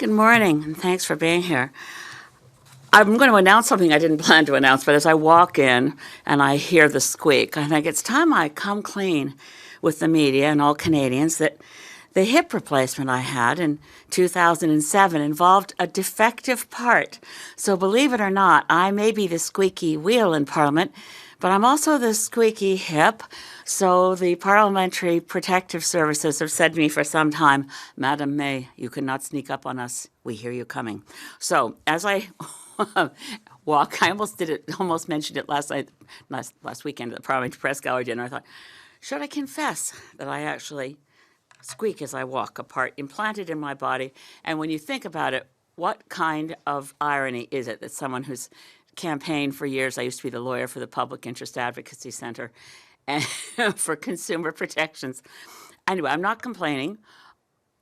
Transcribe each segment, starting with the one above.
Good morning, and thanks for being here. I'm going to announce something I didn't plan to announce, but as I walk in and I hear the squeak, I think it's time I come clean with the media and all Canadians that the hip replacement I had in 2007 involved a defective part. So believe it or not, I may be the squeaky wheel in Parliament, but I'm also the squeaky hip. So the Parliamentary Protective Services have said to me for some time, Madam May, you cannot sneak up on us. We hear you coming. So as I walk, I almost mentioned it last weekend at the Parliamentary Press Gallery dinner. I thought, should I confess that I actually squeak as I walk, a part implanted in my body? And when you think about it, what kind of irony is it that someone who's campaigned for years, I used to be the lawyer for the Public Interest Advocacy Center and for consumer protections. Anyway, I'm not complaining.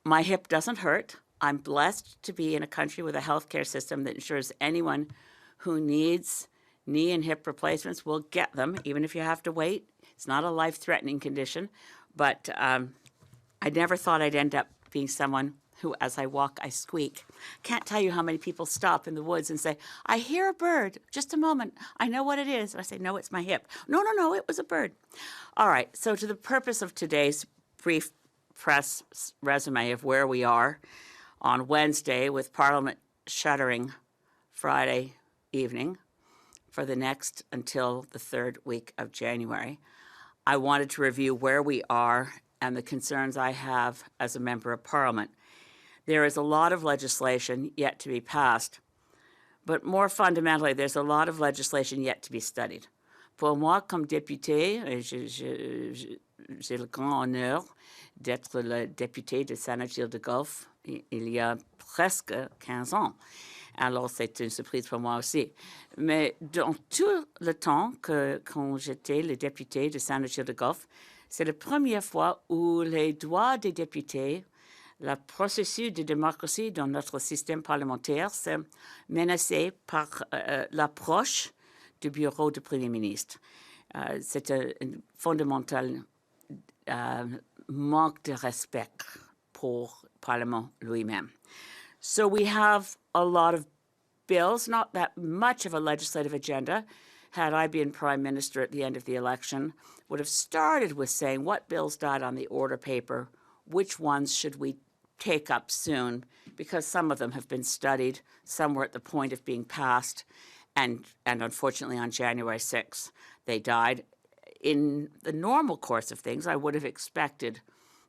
My hip doesn't hurt. I'm blessed to be in a country with a healthcare system that ensures anyone who needs knee and hip replacements will get them, even if you have to wait. It's not a life-threatening condition, but I never thought I'd end up being someone who, as I walk, I squeak. Can't tell you how many people stop in the woods and say, I hear a bird. Just a moment. I know what it is. And I say, no, it's my hip. No, it was a bird. All right, so to the purpose of today's brief press resume of where we are on Wednesday with Parliament shuttering Friday evening for the next until the third week of January, I wanted to review where we are and the concerns I have as a member of Parliament. There is a lot of legislation yet to be passed, but more fundamentally, there's a lot of legislation yet to be studied. Pour moi, comme député, j'ai le grand honneur d'être le député de Saint-Gilles-de-Golfe il y a presque 15 ans. Alors, c'est une surprise pour moi aussi. Mais dans tout le temps quand j'étais le député de Saint-Gilles-de-Golfe, c'est la première fois où les droits des députés, le processus de démocratie dans notre système parlementaire, c'est menacé par l'approche du bureau du Premier ministre. C'est un fondamental manque de respect pour le Parlement lui-même. So we have a lot of bills, not that much of a legislative agenda. Had I been Prime Minister at the end of the election, would have started with saying what bills died on the order paper, which ones should we take up soon, because some of them have been studied, some were at the point of being passed, and unfortunately on January 6th, they died. In the normal course of things, I would have expected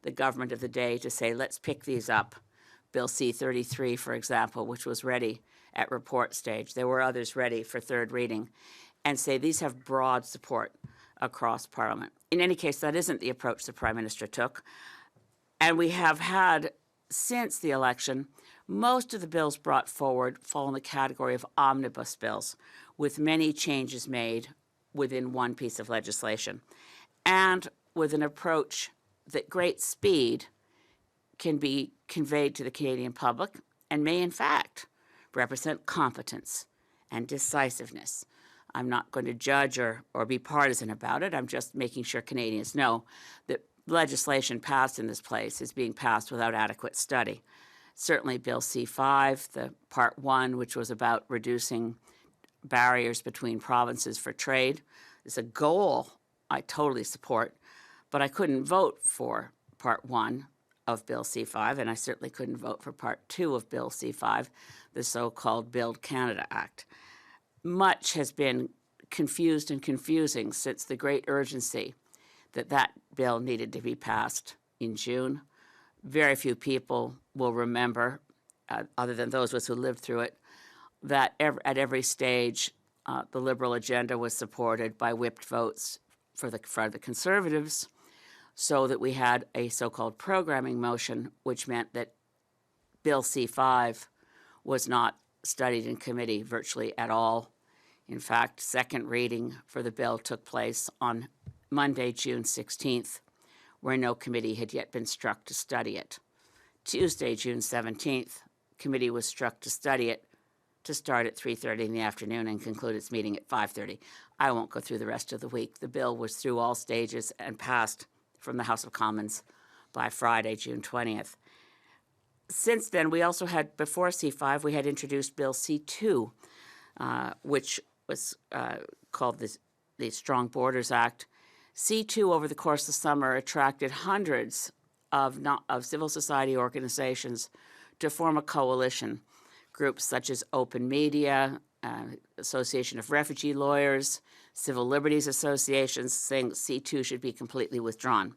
the government of the day to say, let's pick these up. Bill C-33, for example, which was ready at report stage. There were others ready for third reading, and say these have broad support across Parliament. In any case, that isn't the approach the Prime Minister took. And we have had, since the election, most of the bills brought forward fall in the category of omnibus bills, with many changes made within one piece of legislation, and with an approach that great speed can be conveyed to the Canadian public and may, in fact, represent competence and decisiveness. I'm not going to judge or be partisan about it. I'm just making sure Canadians know that legislation passed in this place is being passed without adequate study. Certainly Bill C-5, the Part 1, which was about reducing barriers between provinces for trade, is a goal I totally support, but I couldn't vote for Part 1 of Bill C-5, and I certainly couldn't vote for Part 2 of Bill C-5, the so-called Build Canada Act. Much has been confused and confusing since the great urgency that bill needed to be passed in June. Very few people will remember, other than those of us who lived through it, that at every stage the Liberal agenda was supported by whipped votes for the Conservatives, so that we had a so-called programming motion, which meant that Bill C-5 was not studied in committee virtually at all. In fact, second reading for the bill took place on Monday, June 16th, where no committee had yet been struck to study it. Tuesday, June 17th, committee was struck to study it, to start at 3:30 in the afternoon and conclude its meeting at 5:30. I won't go through the rest of the week. The bill was through all stages and passed from the House of Commons by Friday, June 20th. since then, we also had, before C5, we had introduced Bill C2, which was called the Strong Borders Act. C2, over the course of the summer, attracted hundreds of civil society organizations to form a coalition. Groups such as Open Media, Association of Refugee Lawyers, Civil Liberties Associations, saying C2 should be completely withdrawn.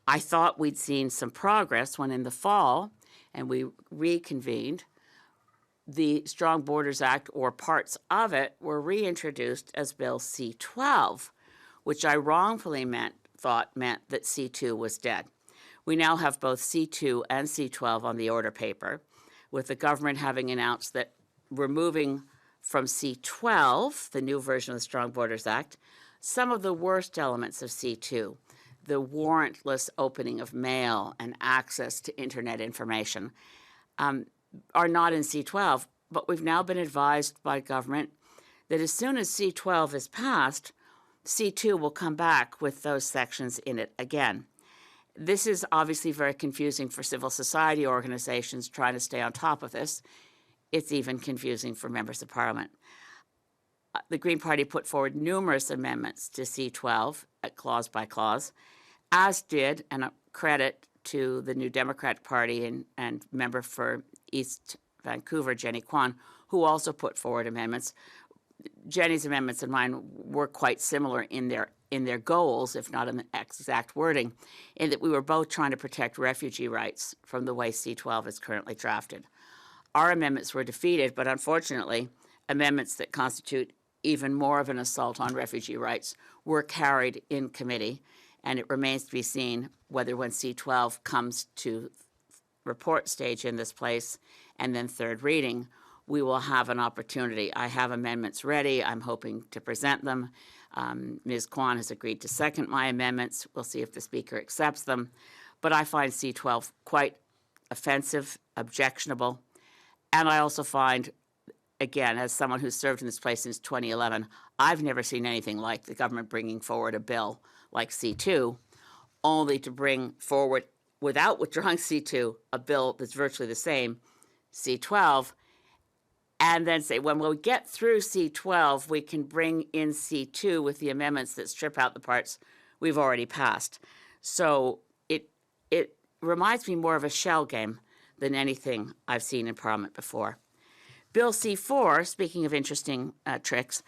I thought we'd seen some progress when in the fall, and we reconvened, the Strong Borders Act, or parts of it, were reintroduced as Bill C12, which I wrongfully thought meant that C2 was dead. We now have both C2 and C12 on the order paper, with the government having announced that removing from C12, the new version of the Strong Borders Act, some of the worst elements of C2, the warrantless opening of mail and access to internet information, are not in C12. But we've now been advised by government that as soon as C12 is passed, C2 will come back with those sections in it again. This is obviously very confusing for civil society organizations trying to stay on top of this. It's even confusing for members of parliament. The Green Party put forward numerous amendments to C12, clause by clause, as did, and a credit to the New Democratic Party and member for East Vancouver, Jenny Kwan, who also put forward amendments. Jenny's amendments and mine were quite similar in their goals, if not in the exact wording, in that we were both trying to protect refugee rights from the way C12 is currently drafted. Our amendments were defeated, but unfortunately, amendments that constitute even more of an assault on refugee rights were carried in committee, and it remains to be seen whether when C12 comes to report stage in this place and then third reading, we will have an opportunity. I have amendments ready. I'm hoping to present them. Ms. Kwan has agreed to second my amendments. We'll see if the Speaker accepts them. But I find C12 quite offensive, objectionable. And I also find, again, as someone who's served in this place since 2011, I've never seen anything like the government bringing forward a bill like C2, only to bring forward, without withdrawing C2, a bill that's virtually the same, C12, and then say, when we get through C12, we can bring in C2 with the amendments that strip out the parts we've already passed. So it reminds me more of a shell game than anything I've seen in Parliament before. Bill C4, speaking of interesting tricks,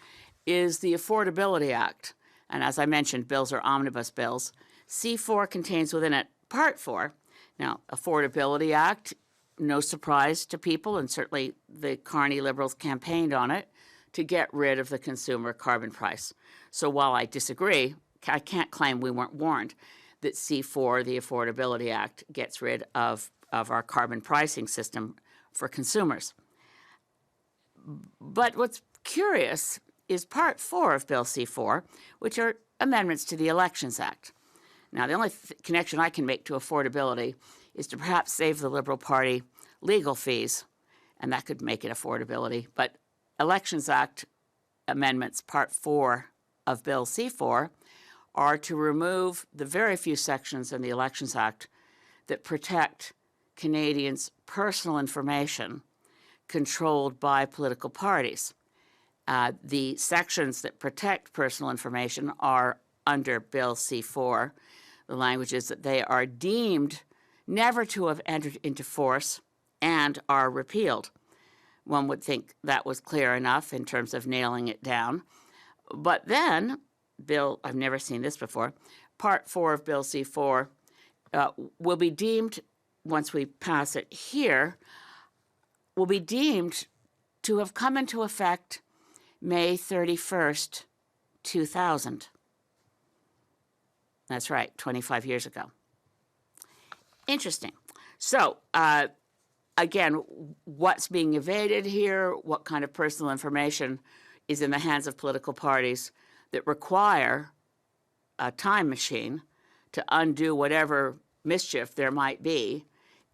is the Affordability Act. And as I mentioned, bills are omnibus bills. C4 contains within it Part 4. Now, Affordability Act, no surprise to people, and certainly the Carney Liberals campaigned on it to get rid of the consumer carbon price. So while I disagree, I can't claim we weren't warned that C4, the Affordability Act, gets rid of our carbon pricing system for consumers. But what's curious is Part 4 of Bill C4, which are amendments to the Elections Act. Now, the only connection I can make to affordability is to perhaps save the Liberal Party legal fees, and that could make it affordability. But Elections Act amendments, Part 4 of Bill C4, are to remove the very few sections in the Elections Act that protect Canadians' personal information controlled by political parties. The sections that protect personal information are under Bill C4. The language is that they are deemed never to have entered into force and are repealed. One would think that was clear enough in terms of nailing it down. But then, I've never seen this before, Part 4 of Bill C4 will be deemed, once we pass it here, will be deemed to have come into effect May 31st, 2000. That's right, 25 years ago. Interesting. So, again, what's being evaded here? What kind of personal information is in the hands of political parties that require a time machine to undo whatever mischief there might be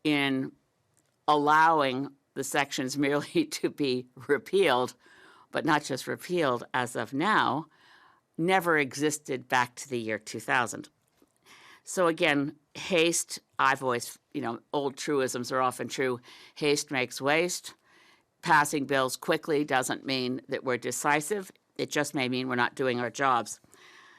in allowing the sections merely to be repealed, but not just repealed as of now, never existed back to the year 2000. So again, haste, I've always old truisms are often true. Haste makes waste. Passing bills quickly doesn't mean that we're decisive. It just may mean we're not doing our jobs.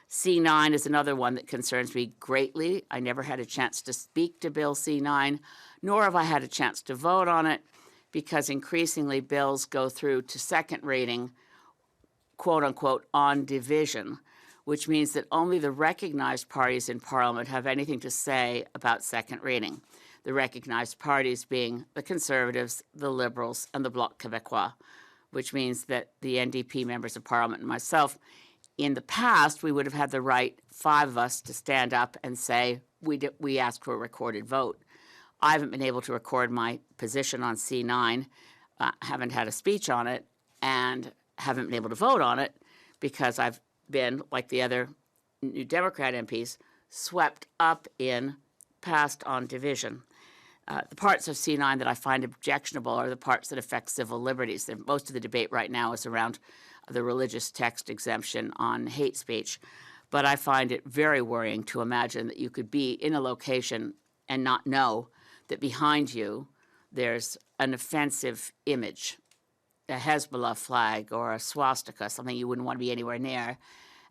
C9 is another one that concerns me greatly. I never had a chance to speak to Bill C9, nor have I had a chance to vote on it, because increasingly bills go through to second reading, quote unquote, on division, which means that only the recognized parties in Parliament have anything to say about second reading. The recognized parties being the Conservatives, the Liberals, and the Bloc Québécois, which means that the NDP members of Parliament and myself, in the past, we would have had the right, 5 of us, to stand up and say, we asked for a recorded vote. I haven't been able to record my position on C9, haven't had a speech on it, and haven't been able to vote on it because I've been, like the other New Democrat MPs, swept up in passed on division. The parts of C9 that I find objectionable are the parts that affect civil liberties. Most of the debate right now is around the religious text exemption on hate speech. But I find it very worrying to imagine that you could be in a location and not know that behind you there's an offensive image, a Hezbollah flag or a swastika, something you wouldn't want to be anywhere near,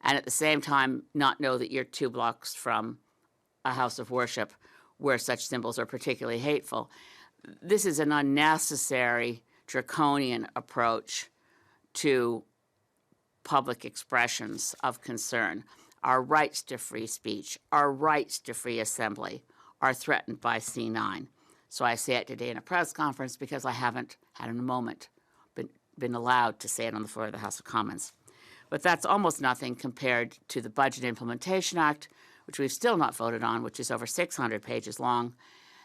and at the same time not know that you're 2 blocks from a house of worship where such symbols are particularly hateful. This is an unnecessary, draconian approach to public expressions of concern. Our rights to free speech, our rights to free assembly are threatened by C9. So I say it today in a press conference because I haven't had in a moment been allowed to say it on the floor of the House of Commons. But that's almost nothing compared to the Budget Implementation Act, which we've still not voted on, which is over 600 pages long.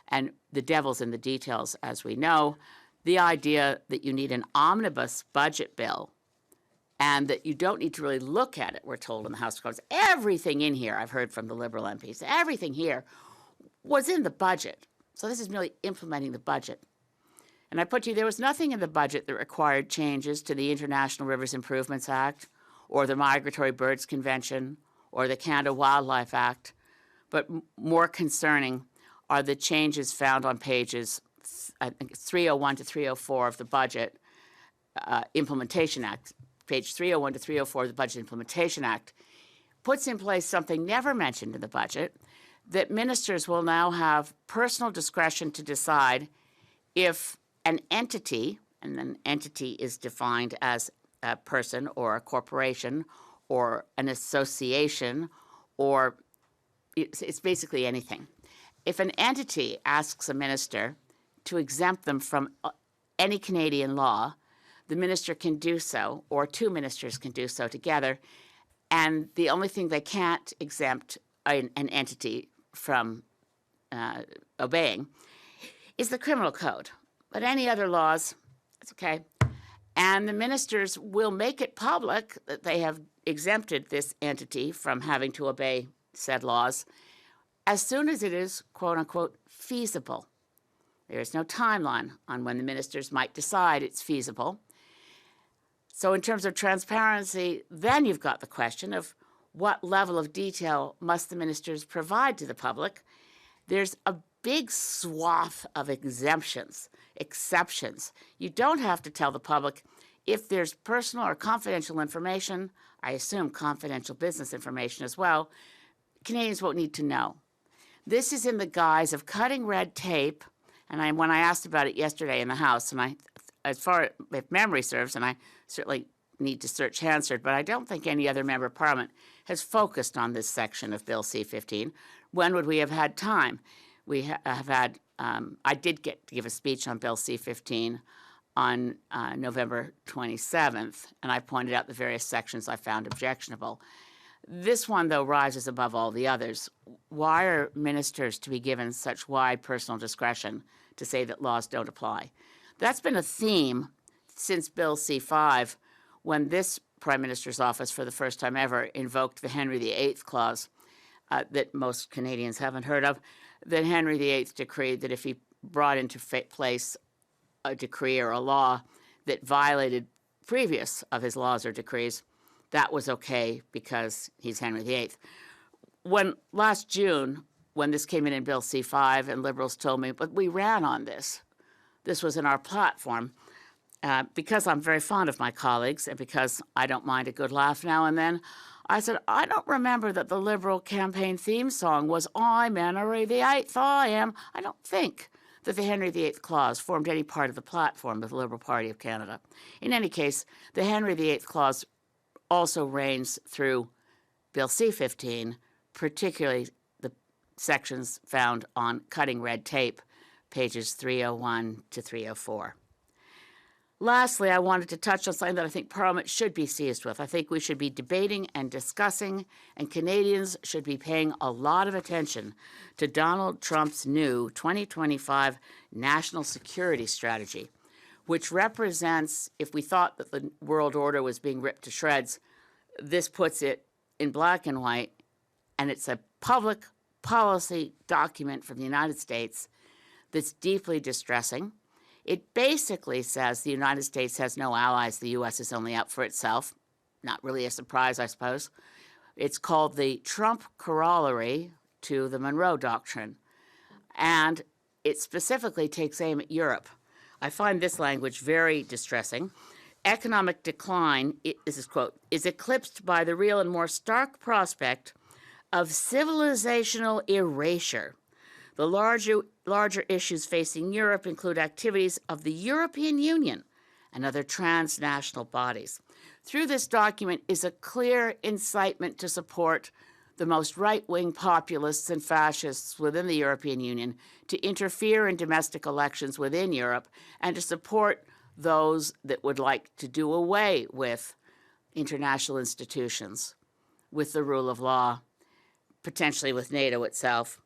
And the devil's in the details, as we know. The idea that you need an omnibus budget bill and that you don't need to really look at it, we're told in the House of Commons. Everything in here, I've heard from the Liberal MPs, everything here was in the budget. So this is merely implementing the budget. And I put to you, there was nothing in the budget that required changes to the International Rivers Improvements Act or the Migratory Birds Convention or the Canada Wildlife Act. But more concerning are the changes found on pages, I think 301 to 304 of the Budget Implementation Act. Page 301 to 304 of the Budget Implementation Act puts in place something never mentioned in the budget, that ministers will now have personal discretion to decide if an entity, and an entity is defined as a person or a corporation or an association, or it's basically anything. If an entity asks a minister to exempt them from any Canadian law, the minister can do so, or 2 ministers can do so together, and the only thing they can't exempt an entity from obeying is the criminal code. But any other laws, it's okay. And the ministers will make it public that they have exempted this entity from having to obey said laws as soon as it is, quote unquote, feasible. There is no timeline on when the ministers might decide it's feasible. So in terms of transparency, then you've got the question of what level of detail must the ministers provide to the public. There's a big swath of exemptions, exceptions. You don't have to tell the public if there's personal or confidential information, I assume confidential business information as well, Canadians won't need to know. This is in the guise of cutting red tape, and when I asked about it yesterday in the House, and as far if memory serves, and I certainly need to search Hansard, but I don't think any other member of Parliament has focused on this section of Bill C-15. When would we have had time? We have had, I did get to give a speech on Bill C-15 on November 27th, and I pointed out the various sections I found objectionable. This one, though, rises above all the others. Why are ministers to be given such wide personal discretion to say that laws don't apply? That's been a theme since Bill C-5, when this Prime Minister's office, for the first time ever, invoked the Henry VIII clause that most Canadians haven't heard of, that Henry VIII decreed that if he brought into place a decree or a law that violated previous of his laws or decrees, that was okay because he's Henry VIII. When last June, when this came in Bill C-5, and Liberals told me, but we ran on this. This was in our platform. Because I'm very fond of my colleagues and because I don't mind a good laugh now and then, I said, I don't remember that the Liberal campaign theme song was I'm Henry VIII, I am. I don't think that the Henry VIII Clause formed any part of the platform of the Liberal Party of Canada. In any case, the Henry VIII Clause also reigns through Bill C-15, particularly the sections found on cutting red tape, pages 301 to 304. Lastly, I wanted to touch on something that I think Parliament should be seized with. I think we should be debating and discussing, and Canadians should be paying a lot of attention to Donald Trump's new 2025 national security strategy, which represents, if we thought that the world order was being ripped to shreds, this puts it in black and white, and it's a public policy document from the United States that's deeply distressing. It basically says the United States has no allies, the U.S. is only out for itself. Not really a surprise, I suppose. It's called the Trump Corollary to the Monroe Doctrine, and it specifically takes aim at Europe. I find this language very distressing. Economic decline, this is quote, is eclipsed by the real and more stark prospect of civilizational erasure. The larger issues facing Europe include activities of the European Union and other transnational bodies. Through this document is a clear incitement to support the most right-wing populists and fascists within the European Union to interfere in domestic elections within Europe and to support those that would like to do away with international institutions, with the rule of law, potentially with NATO itself.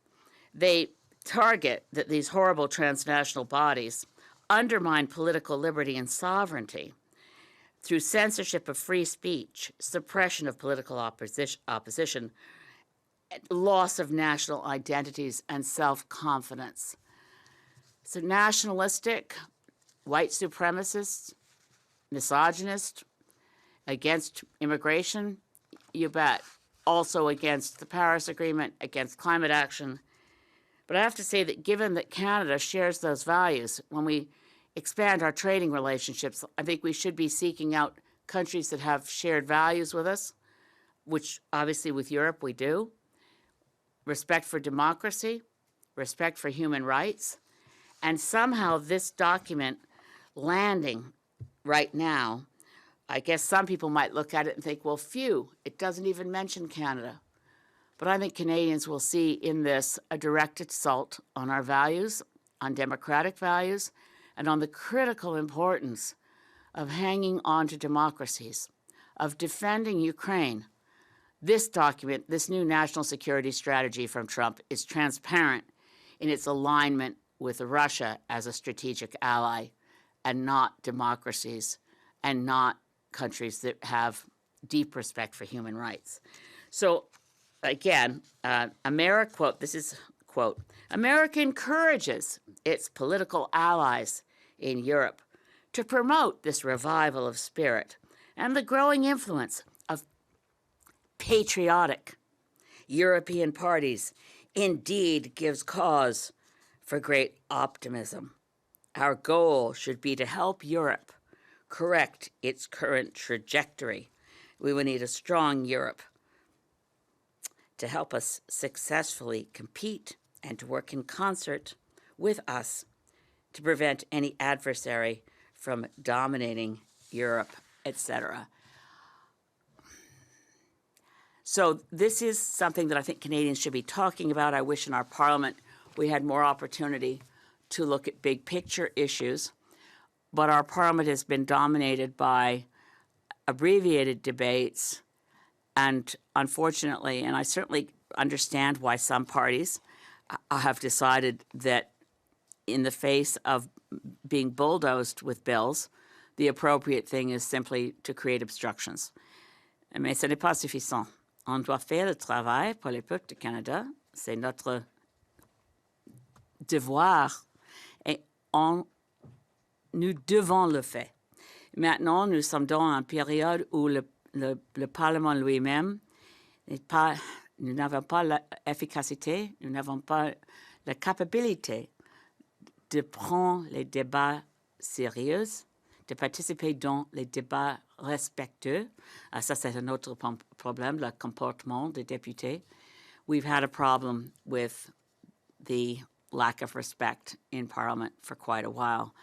They target that these horrible transnational bodies undermine political liberty and sovereignty through censorship of free speech, suppression of political opposition, loss of national identities, and self-confidence. So nationalistic, white supremacists, misogynist, against immigration, you bet. Also against the Paris Agreement, against climate action. But I have to say that given that Canada shares those values, when we expand our trading relationships, I think we should be seeking out countries that have shared values with us, which obviously with Europe we do. Respect for democracy, respect for human rights, and somehow this document landing right now, I guess some people might look at it and think, well, phew, it doesn't even mention Canada. But I think Canadians will see in this a direct assault on our values, on democratic values, and on the critical importance of hanging on to democracies, of defending Ukraine. This document, this new national security strategy from Trump, is transparent in its alignment with Russia as a strategic ally and not democracies and not countries that have deep respect for human rights. So again, America, quote, this is, quote, America encourages its political allies in Europe to promote this revival of spirit and the growing influence of patriotic European parties indeed gives cause for great optimism. Our goal should be to help Europe correct its current trajectory. We will need a strong Europe to help us successfully compete and to work in concert with us to prevent any adversary from dominating Europe, etc. So this is something that I think Canadians should be talking about. I wish in our Parliament we had more opportunity to look at big picture issues, but our Parliament has been dominated by abbreviated debates, and unfortunately, and I certainly understand why some parties have decided that in the face of being bulldozed with bills, the appropriate thing is simply to create obstructions. Mais ce n'est pas suffisant. On doit faire le travail pour le peuple du Canada. C'est notre devoir et nous devons le faire. Maintenant, nous sommes dans une période où le Parlement lui-même n'est pas nous n'avons pas l'efficacité, nous n'avons pas la capacité de prendre les débats sérieux, de participer dans les débats respectueux. Ça, c'est un autre problème, le comportement des députés. We've had a problem with the lack of respect in Parliament for quite a while.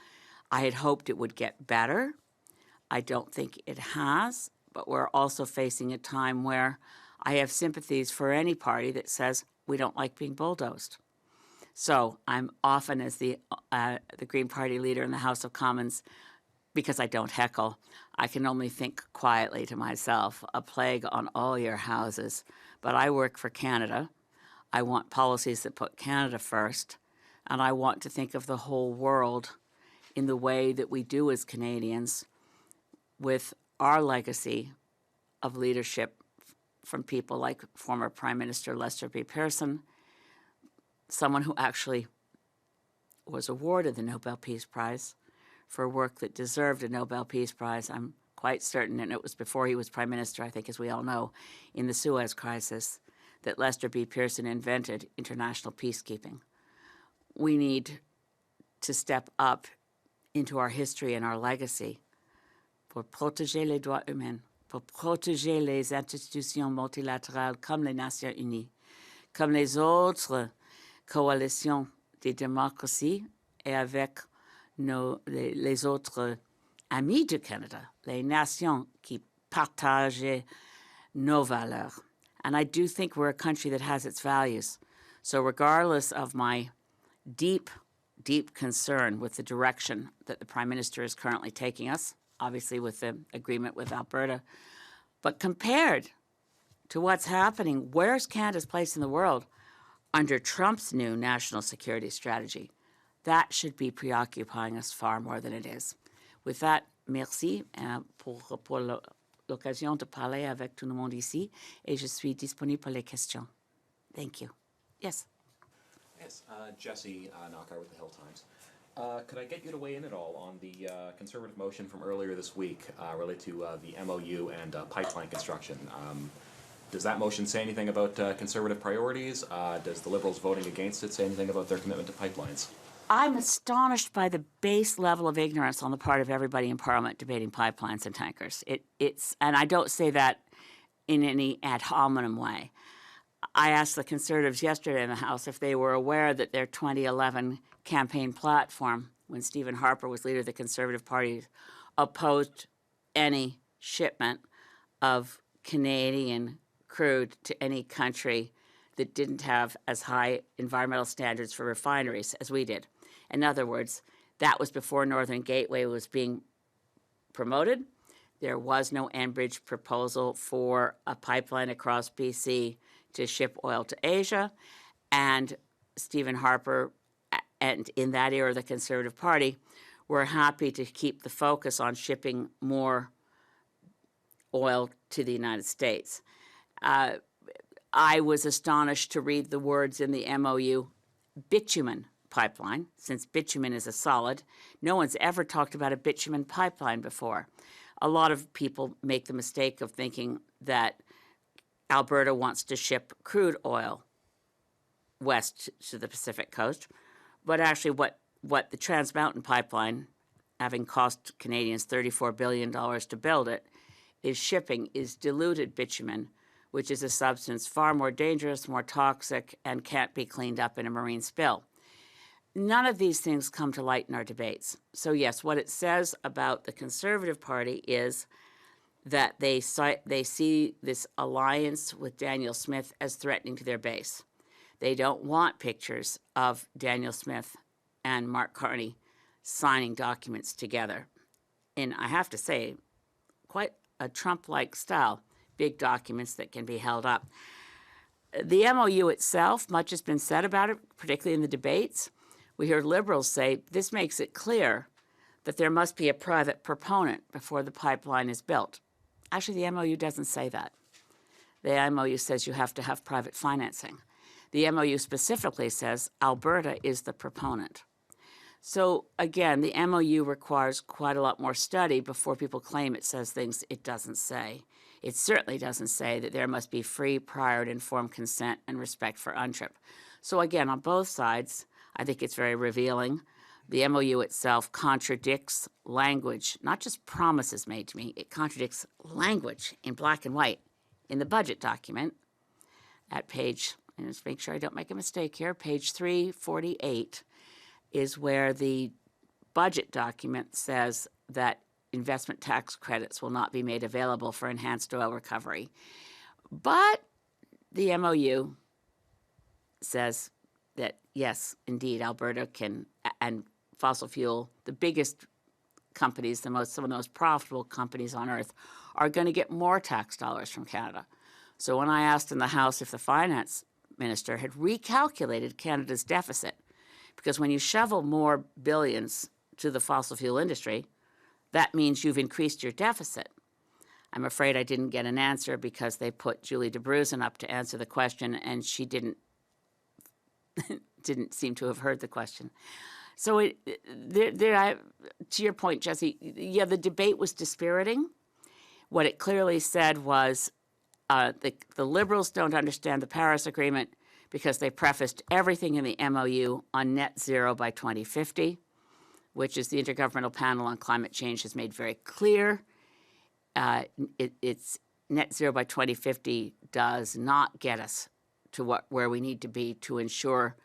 I had hoped it would get better. I don't think it has, but we're also facing a time where I have sympathies for any party that says we don't like being bulldozed. So I'm often, as the Green Party leader in the House of Commons, because I don't heckle, I can only think quietly to myself, a plague on all your houses. But I work for Canada. I want policies that put Canada first, and I want to think of the whole world in the way that we do as Canadians, with our legacy of leadership from people like former Prime Minister Lester B. Pearson, someone who actually was awarded the Nobel Peace Prize for work that deserved a Nobel Peace Prize. I'm quite certain, and it was before he was Prime Minister, I think, as we all know, in the Suez Crisis, that Lester B. Pearson invented international peacekeeping. We need to step up into our history and our legacy pour protéger les droits humains, pour protéger les institutions multilatérales comme les Nations Unies, comme les autres coalitions des démocraties et avec les autres amis du Canada, les nations qui partagent nos valeurs. And I do think we're a country that has its values. So regardless of my deep concern with the direction that the Prime Minister is currently taking us, obviously with the agreement with Alberta, but compared to what's happening, where's Canada's place in the world under Trump's new national security strategy? That should be preoccupying us far more than it is. With that, merci pour l'occasion de parler avec tout le monde ici, et je suis disponible pour les questions. Thank you. Yes. Yes, Jesse Knockout with the Hill Times. Could I get you to weigh in at all on the Conservative motion from earlier this week related to the MOU and pipeline construction? Does that motion say anything about Conservative priorities? Does the Liberals voting against it say anything about their commitment to pipelines? I'm astonished by the base level of ignorance on the part of everybody in Parliament debating pipelines and tankers. And I don't say that in any ad hominem way. I asked the Conservatives yesterday in the House if they were aware that their 2011 campaign platform, when Stephen Harper was leader of the Conservative Party, opposed any shipment of Canadian crude to any country that didn't have as high environmental standards for refineries as we did. In other words, that was before Northern Gateway was being promoted. There was no Enbridge proposal for a pipeline across BC to ship oil to Asia. And Stephen Harper, and in that era the Conservative Party, were happy to keep the focus on shipping more oil to the United States. I was astonished to read the words in the MOU, bitumen pipeline, since bitumen is a solid. No one's ever talked about a bitumen pipeline before. A lot of people make the mistake of thinking that Alberta wants to ship crude oil west to the Pacific coast, but actually what the Trans Mountain pipeline, having cost Canadians $34 billion to build it, is shipping is diluted bitumen, which is a substance far more dangerous, more toxic, and can't be cleaned up in a marine spill. None of these things come to light in our debates. So yes, what it says about the Conservative Party is that they see this alliance with Daniel Smith as threatening to their base. They don't want pictures of Daniel Smith and Mark Carney signing documents together. And I have to say, quite a Trump-like style, big documents that can be held up. The MOU itself, much has been said about it, particularly in the debates. We heard Liberals say this makes it clear that there must be a private proponent before the pipeline is built. Actually, the MOU doesn't say that. The MOU says you have to have private financing. The MOU specifically says Alberta is the proponent. So again, the MOU requires quite a lot more study before people claim it says things it doesn't say. It certainly doesn't say that there must be free, prior, and informed consent and respect for UNTRIP. So again, on both sides, I think it's very revealing. The MOU itself contradicts language, not just promises made to me, it contradicts language in black and white in the budget document at page, and just make sure I don't make a mistake here, page 348 is where the budget document says that investment tax credits will not be made available for enhanced oil recovery. But the MOU says that, yes, indeed, Alberta can, and fossil fuel, the biggest companies, some of the most profitable companies on earth, are going to get more tax dollars from Canada. So when I asked in the House if the finance minister had recalculated Canada's deficit, because when you shovel more billions to the fossil fuel industry, that means you've increased your deficit. I'm afraid I didn't get an answer because they put Julie DeBruzen up to answer the question, and she didn't seem to have heard the question. So to your point, Jesse, yeah, the debate was dispiriting. What it clearly said was the Liberals don't understand the Paris Agreement because they prefaced everything in the MOU on net zero by 2050, which is the Intergovernmental Panel on Climate Change has made very clear. It's net zero by 2050 does not get us to where we need to be to ensure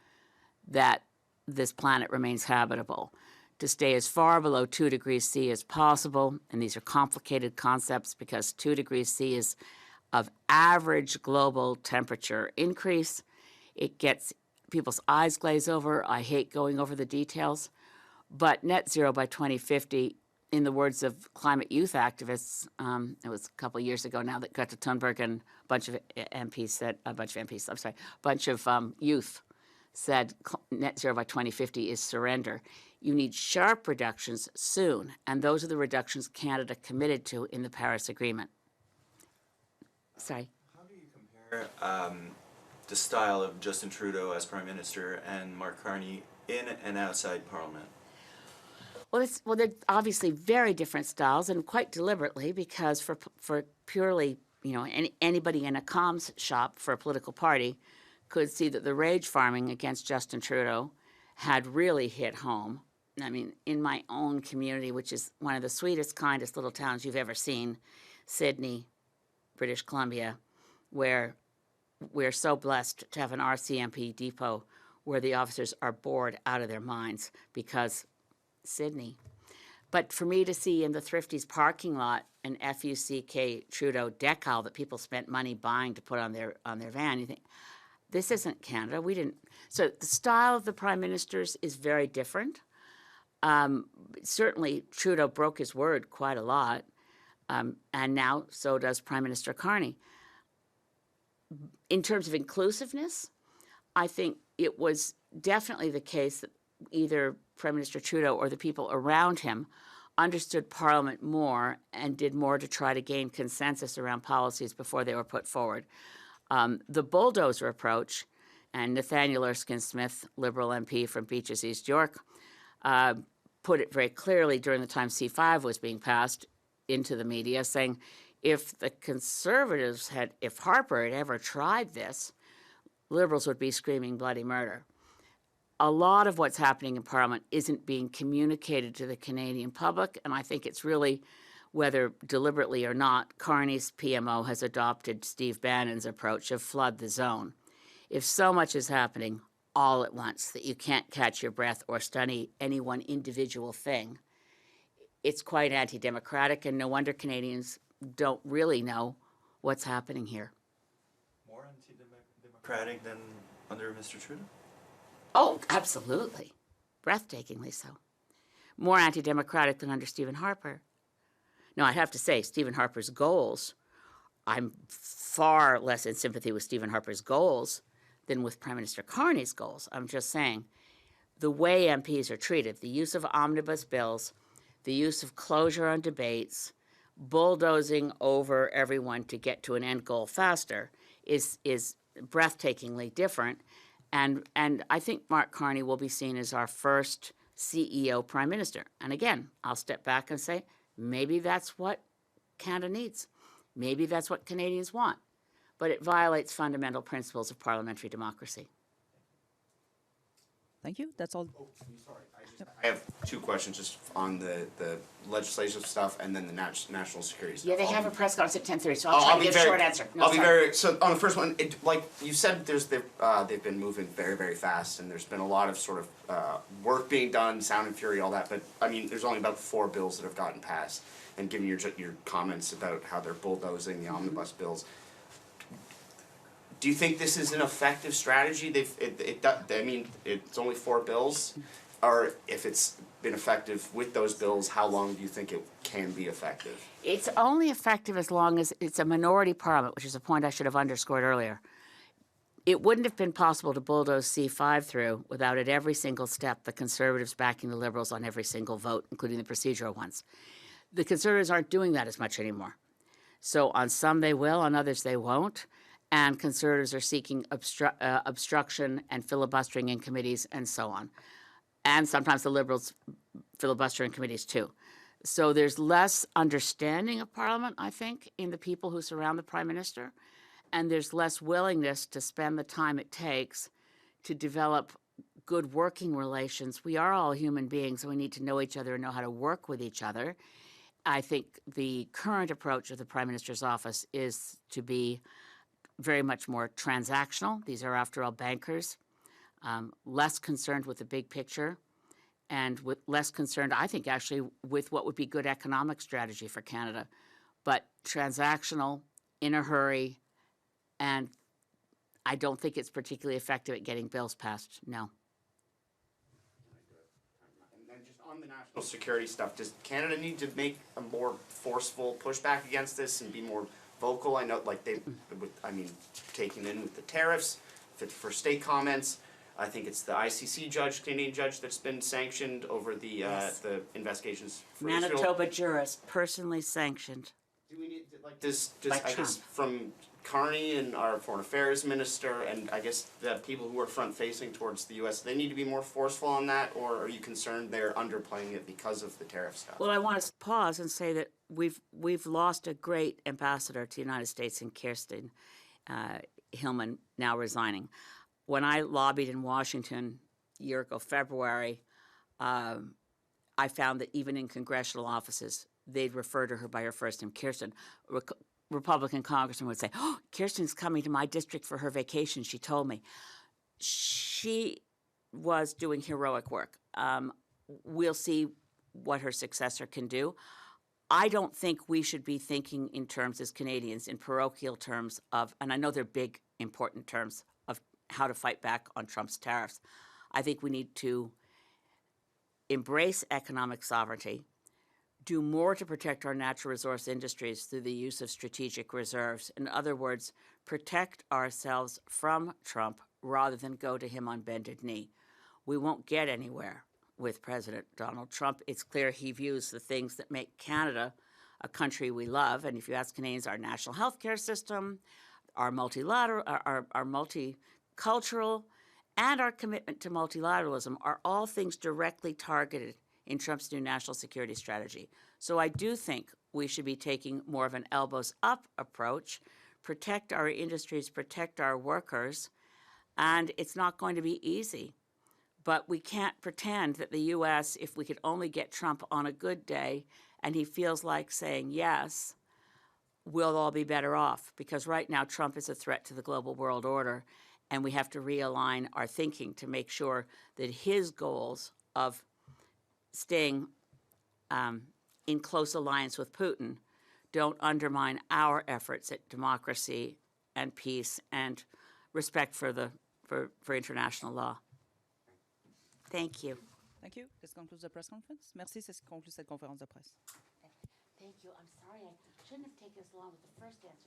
that this planet remains habitable, to stay as far below 2 degrees C as possible. And these are complicated concepts because 2 degrees C is of average global temperature increase. It gets people's eyes glaze over. I hate going over the details. But net zero by 2050, in the words of climate youth activists, it was a couple of years ago now that Greta Thunberg and a bunch of MPs said, youth said net zero by 2050 is surrender. You need sharp reductions soon, and those are the reductions Canada committed to in the Paris Agreement. Sorry. How do you compare the style of Justin Trudeau as Prime Minister and Mark Carney in and outside Parliament? Well, they're obviously very different styles, and quite deliberately, because for purely, anybody in a comms shop for a political party could see that the rage farming against Justin Trudeau had really hit home. I mean, in my own community, which is one of the sweetest, kindest little towns you've ever seen, Sydney, British Columbia, where we're so blessed to have an RCMP depot where the officers are bored out of their minds because Sydney. But for me to see in the Thrifty's parking lot an FUCK Trudeau decal that people spent money buying to put on their van, you think, this isn't Canada. We didn't. So the style of the prime ministers is very different. Certainly Trudeau broke his word quite a lot, and now so does Prime Minister Carney. In terms of inclusiveness, I think it was definitely the case that either Prime Minister Trudeau or the people around him understood Parliament more and did more to try to gain consensus around policies before they were put forward. The bulldozer approach, and Nathaniel Erskine-Smith, Liberal MP from Beaches, East York, put it very clearly during the time C5 was being passed into the media, saying if the Conservatives if Harper had ever tried this, Liberals would be screaming bloody murder. A lot of what's happening in Parliament isn't being communicated to the Canadian public, and I think it's really, whether deliberately or not, Carney's PMO has adopted Steve Bannon's approach of flood the zone. If so much is happening all at once that you can't catch your breath or study any one individual thing, it's quite anti-democratic, and no wonder Canadians don't really know what's happening here. More anti-democratic than under Mr. Trudeau? Oh, absolutely. Breathtakingly so. More anti-democratic than under Stephen Harper. Now, I have to say, Stephen Harper's goals, I'm far less in sympathy with Stephen Harper's goals than with Prime Minister Carney's goals. I'm just saying, the way MPs are treated, the use of omnibus bills, the use of closure on debates, bulldozing over everyone to get to an end goal faster is breathtakingly different. And I think Mark Carney will be seen as our first CEO Prime Minister. And again, I'll step back and say, maybe that's what Canada needs. Maybe that's what Canadians want. But it violates fundamental principles of parliamentary democracy. Thank you. That's all. Oh, sorry. I have two questions just on the legislative stuff and then the national security stuff. Yeah, they I'll have be- a press conference at 10:30, so I'll I'll try to be give a very- short answer. No, I'll be sorry. very, so on the first one, like you said, they've been moving very, very fast and there's been a lot of sort of work being done, sound and fury, all that, but I mean, there's only about 4 bills that have gotten passed. And given your comments about how they're bulldozing the omnibus bills, do you think this is an effective strategy? I mean, it's only 4 bills, or if it's been effective with those bills, how long do you think it can be effective? It's only effective as long as it's a minority parliament, which is a point I should have underscored earlier. It wouldn't have been possible to bulldoze C5 through without at every single step the Conservatives backing the Liberals on every single vote, including the procedural ones. The Conservatives aren't doing that as much anymore. So on some they will, on others they won't. And Conservatives are seeking obstruction and filibustering in committees and so on. And sometimes the Liberals filibuster in committees too. So there's less understanding of Parliament, I think, in the people who surround the Prime Minister. And there's less willingness to spend the time it takes to develop good working relations. We are all human beings, and we need to know each other and know how to work with each other. I think the current approach of the Prime Minister's office is to be very much more transactional. These are, after all, bankers, less concerned with the big picture, and with less concerned, I think, actually, with what would be good economic strategy for Canada. But transactional, in a hurry, and I don't think it's particularly effective at getting bills passed, no. And then just on the national security stuff, does Canada need to make a more forceful pushback against this and be more vocal? I know, like taking in with the tariffs, Fit for State comments. I think it's the ICC judge, Canadian judge, that's been sanctioned over the Yes. the investigations for Israel. Manitoba jurist, personally sanctioned. Do we need like does By I guess Trump. from Carney and our foreign affairs minister and I guess the people who are front facing towards the U.S. they need to be more forceful on that, or are you concerned they're underplaying it because of the tariff stuff? Well, I want to pause and say that we've lost a great ambassador to the United States in Kirsten Hillman, now resigning. When I lobbied in Washington a year ago, February, I found that even in congressional offices, they'd refer to her by her first name, Kirsten. Republican congressman would say, "Oh, Kirsten's coming to my district for her vacation," she told me. She was doing heroic work. We'll see what her successor can do. I don't think we should be thinking in terms as Canadians, in parochial terms of, and I know they're big, important terms, of how to fight back on Trump's tariffs. I think we need to embrace economic sovereignty, do more to protect our natural resource industries through the use of strategic reserves. In other words, protect ourselves from Trump rather than go to him on bended knee. We won't get anywhere with President Donald Trump. It's clear he views the things that make Canada a country we love. And if you ask Canadians, our national health care system, our multilateral, our multicultural, and our commitment to multilateralism are all things directly targeted in Trump's new national security strategy. So I do think we should be taking more of an elbows-up approach, protect our industries, protect our workers, and it's not going to be easy. But we can't pretend that the U.S., if we could only get Trump on a good day and he feels like saying yes, we'll all be better off. Because right now Trump is a threat to the global world order, and we have to realign our thinking to make sure that his goals of staying in close alliance with Putin don't undermine our efforts at democracy and peace and respect for international law. Thank you. Thank you. This concludes the press conference. Merci, c'est ce qui conclut cette conférence de presse. Thank you. I'm sorry I shouldn't have taken as long with the first answer.